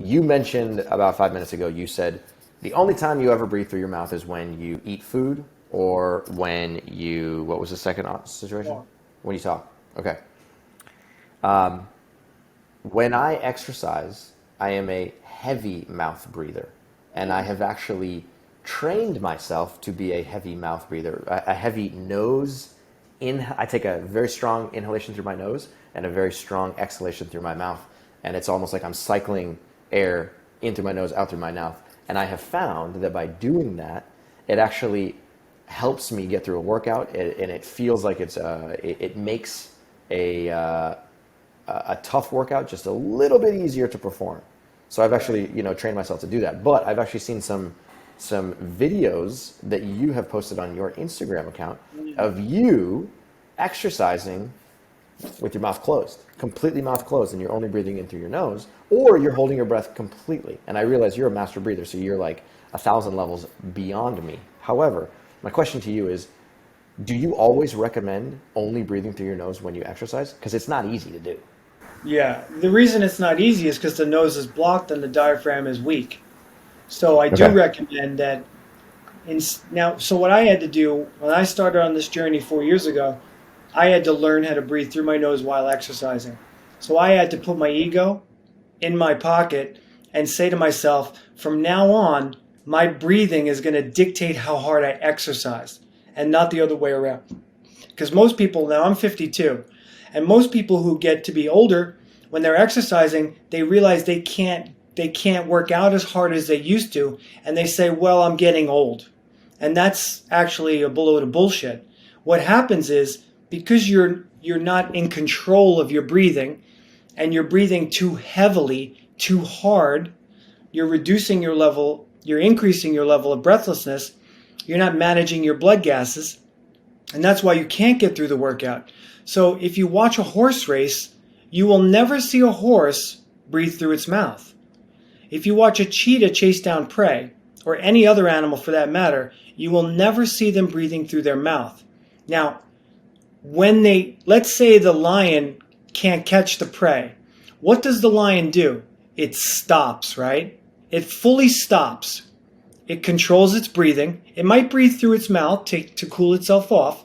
You mentioned about 5 minutes ago, you said the only time you ever breathe through your mouth is when you eat food or when you, what was the second situation? Yeah. When you talk. Okay. Um, when I exercise, I am a heavy mouth breather. And I have actually trained myself to be a heavy mouth breather, a heavy nose in. I take a very strong inhalation through my nose and a very strong exhalation through my mouth. And it's almost like I'm cycling air in through my nose, out through my mouth. And I have found that by doing that, it actually helps me get through a workout, and it feels like it makes a tough workout just a little bit easier to perform. So I've Right. actually, trained myself to do that. But I've actually seen some videos that you have posted on your Instagram account Mm. of you exercising with your mouth closed, completely mouth closed, and you're only breathing in through your nose, or you're holding your breath completely. And I realize you're a master breather, so you're like 1,000 levels beyond me. However, my question to you is, do you always recommend only breathing through your nose when you exercise? Because it's not easy to do. Yeah. The reason it's not easy is because the nose is blocked and the diaphragm is weak. So I do Okay. recommend that. Now, so what I had to do when I started on this journey 4 years ago, I had to learn how to breathe through my nose while exercising. So I had to put my ego in my pocket and say to myself, from now on, my breathing is going to dictate how hard I exercise and not the other way around. Because most people, now I'm 52, and most people who get to be older, when they're exercising, they realize they can't work out as hard as they used to, and they say, well, I'm getting old. And that's actually a load of bullshit. What happens is, because you're not in control of your breathing, and you're breathing too heavily, too hard, you're increasing your level of breathlessness, you're not managing your blood gases, and that's why you can't get through the workout. So if you watch a horse race, you will never see a horse breathe through its mouth. If you watch a cheetah chase down prey, or any other animal for that matter, you will never see them breathing through their mouth. Now, let's say the lion can't catch the prey, what does the lion do? It stops, right? It fully stops. It controls its breathing. It might breathe through its mouth to cool itself off,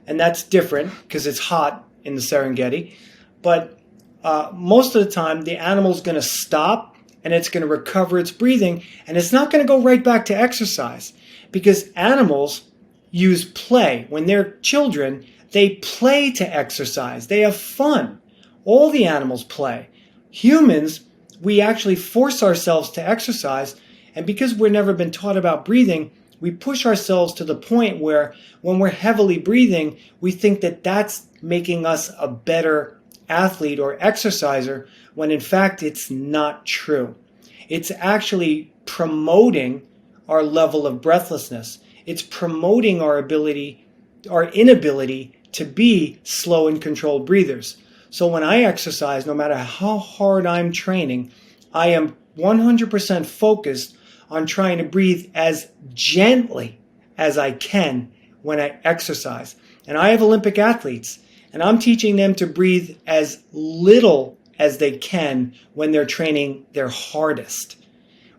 and that's different because it's hot in the Serengeti. But most of the time, the animal's going to stop and it's going to recover its breathing, and it's not going to go right back to exercise because animals use play. When they're children, they play to exercise, they have fun. All the animals play. Humans, we actually force ourselves to exercise, and because we've never been taught about breathing, we push ourselves to the point where when we're heavily breathing, we think that that's making us a better athlete or exerciser, when in fact it's not true. It's actually promoting our level of breathlessness. It's promoting our inability to be slow and controlled breathers. So when I exercise, no matter how hard I'm training, I am 100% focused on trying to breathe as gently as I can when I exercise. And I have Olympic athletes, and I'm teaching them to breathe as little as they can when they're training their hardest,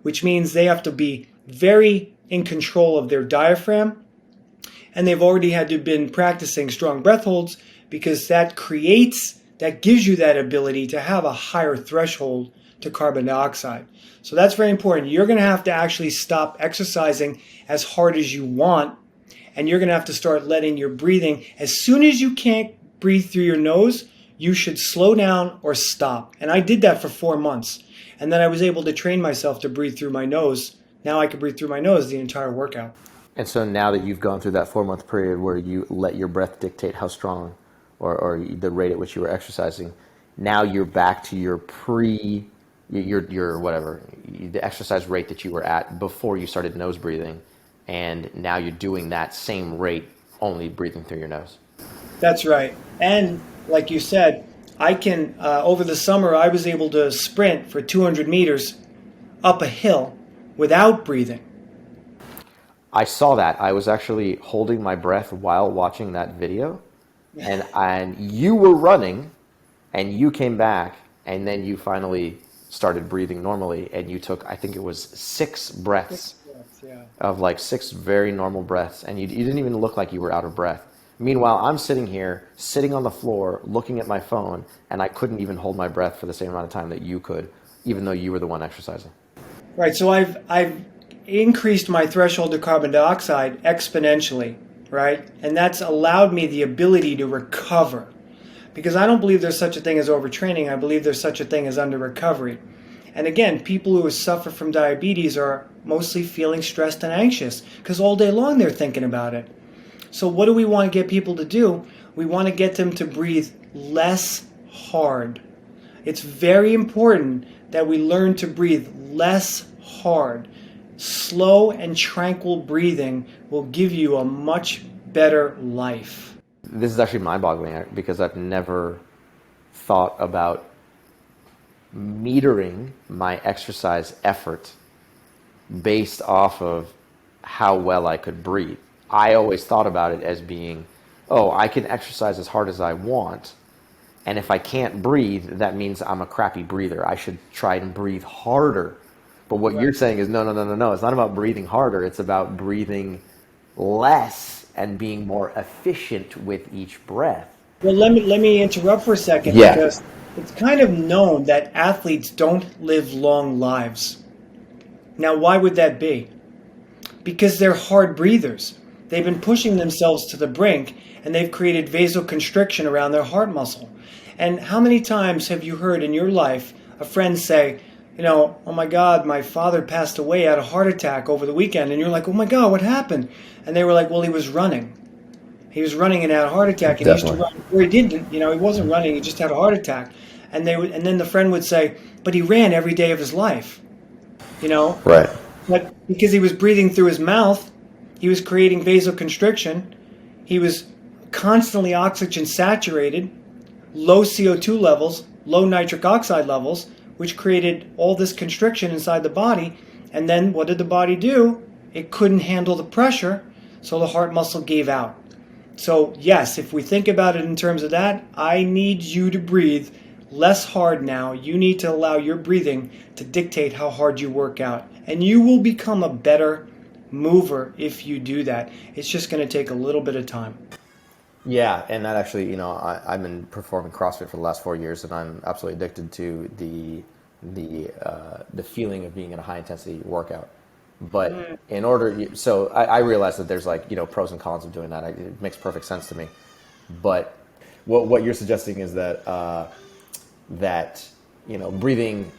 which means they have to be very in control of their diaphragm, and they've already had to been practicing strong breath holds because that gives you that ability to have a higher threshold to carbon dioxide. So that's very important. You're going to have to actually stop exercising as hard as you want, and you're going to have to start letting your breathing, as soon as you can't breathe through your nose, you should slow down or stop. And I did that for 4 months. And then I was able to train myself to breathe through my nose. Now I can breathe through my nose the entire workout. And so now that you've gone through that 4 month period where you let your breath dictate how strong or the rate at which you were exercising, now you're back to your whatever, the exercise rate that you were at before you started nose breathing. And now you're doing that same rate, only breathing through your nose. That's right. And like you said, over the summer, I was able to sprint for 200 meters up a hill without breathing. I saw that. I was actually holding my breath while watching that video, and you were running, and you came back, and then you finally started breathing normally, and you took, I think it was 6 breaths Yeah. of like 6 very normal breaths, and you didn't even look like you were out of breath. Meanwhile, I'm sitting here, sitting on the floor, looking at my phone, and I couldn't even hold my breath for the same amount of time that you could, even though you were the one exercising. Right. So I've increased my threshold of carbon dioxide exponentially, right? And that's allowed me the ability to recover. Because I don't believe there's such a thing as overtraining. I believe there's such a thing as under recovery. And again, people who suffer from diabetes are mostly feeling stressed and anxious because all day long they're thinking about it. So what do we want to get people to do? We want to get them to breathe less hard. It's very important that we learn to breathe less hard. Slow and tranquil breathing will give you a much better life. This is actually mind-boggling because I've never thought about metering my exercise effort based off of how well I could breathe. I always thought about it as being, oh, I can exercise as hard as I want, and if I can't breathe, that means I'm a crappy breather. I should try and breathe harder. But what you're saying is, no. It's not about breathing harder. It's about breathing less and being more efficient with each breath. Well, let me interrupt for a second because it's kind of known that athletes don't live long lives. Now, why would that be? Because they're hard breathers. They've been pushing themselves to the brink, and they've created vasoconstriction around their heart muscle. And how many times have you heard in your life a friend say, oh my God, my father passed away, had a heart attack over the weekend. And you're like, oh my God, what happened? And they were like, well, he was running. He was running and had a heart attack. And Definitely. He used to run, or he didn't, he wasn't running, he just had a heart attack. And then the friend would say, but he ran every day of his life, Right. But because he was breathing through his mouth, he was creating vasoconstriction. He was constantly oxygen saturated, low CO2 levels, low nitric oxide levels, which created all this constriction inside the body. And then what did the body do? It couldn't handle the pressure, so the heart muscle gave out. So yes, if we think about it in terms of that, I need you to breathe less hard now. You need to allow your breathing to dictate how hard you work out. And you will become a better mover if you do that. It's just going to take a little bit of time. Yeah, and that actually, I've been performing CrossFit for the last 4 years, and I'm absolutely addicted to the feeling of being in a high intensity workout. But in order, so I realize that there's pros and cons of doing that. It makes perfect sense to me. But what you're suggesting is that breathing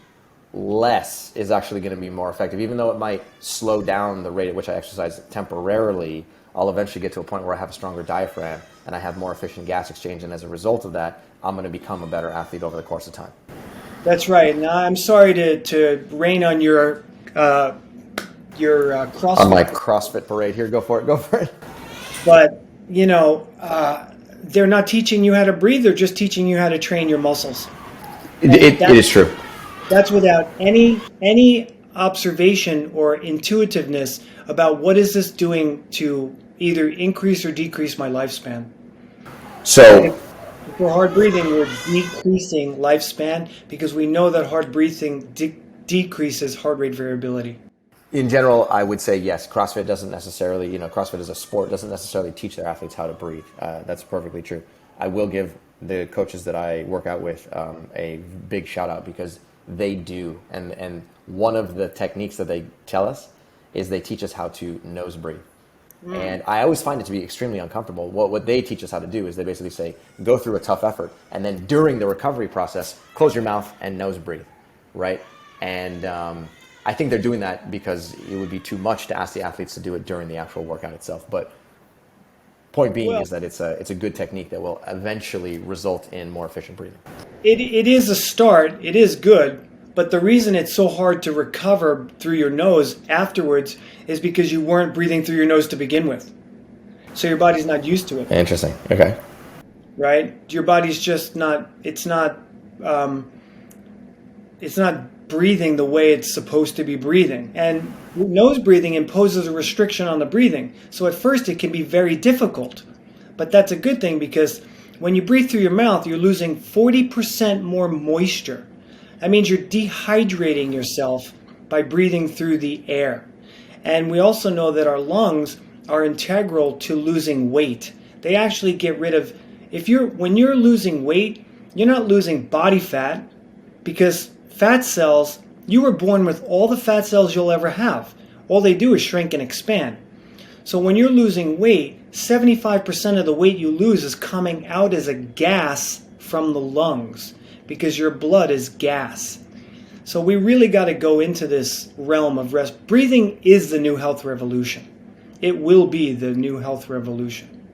less is actually going to be more effective, even though it might slow down the rate at which I exercise temporarily. I'll eventually get to a point where I have a stronger diaphragm and I have more efficient gas exchange, and as a result of that, I'm going to become a better athlete over the course of time. That's right. Now, I'm sorry to rain on your CrossFit. On my CrossFit parade here, go for it. But, they're not teaching you how to breathe. They're just teaching you how to train your muscles. It is true. That's without any observation or intuitiveness about what is this doing to either increase or decrease my lifespan. So if we're hard breathing, we're decreasing lifespan because we know that hard breathing decreases heart rate variability. in general, I would say yes. CrossFit doesn't necessarily, CrossFit as a sport doesn't necessarily teach their athletes how to breathe. That's perfectly true. I will give the coaches that I work out with a big shout out because they do. And one of the techniques that they tell us is they teach us how to nose breathe. And I always find it to be extremely uncomfortable. What they teach us how to do is they basically say, go through a tough effort, and then during the recovery process, close your mouth and nose breathe, right? And I think they're doing that because it would be too much to ask the athletes to do it during the actual workout itself. But point being is that it's a good technique that will eventually result in more efficient breathing. It is a start. It is good. But the reason it's so hard to recover through your nose afterwards is because you weren't breathing through your nose to begin with. So your body's not used to it. Interesting. Okay. Right? Your body's just not, it's not breathing the way it's supposed to be breathing. And nose breathing imposes a restriction on the breathing. So at first it can be very difficult. But that's a good thing because when you breathe through your mouth, you're losing 40% more moisture. That means you're dehydrating yourself by breathing through the air. And we also know that our lungs are integral to losing weight. They actually get rid of, when you're losing weight, you're not losing body fat, because fat cells, you were born with all the fat cells you'll ever have. All they do is shrink and expand. So when you're losing weight, 75% of the weight you lose is coming out as a gas from the lungs, because your blood is gas. So we really got to go into this realm of rest. Breathing is the new health revolution. It will be the new health revolution.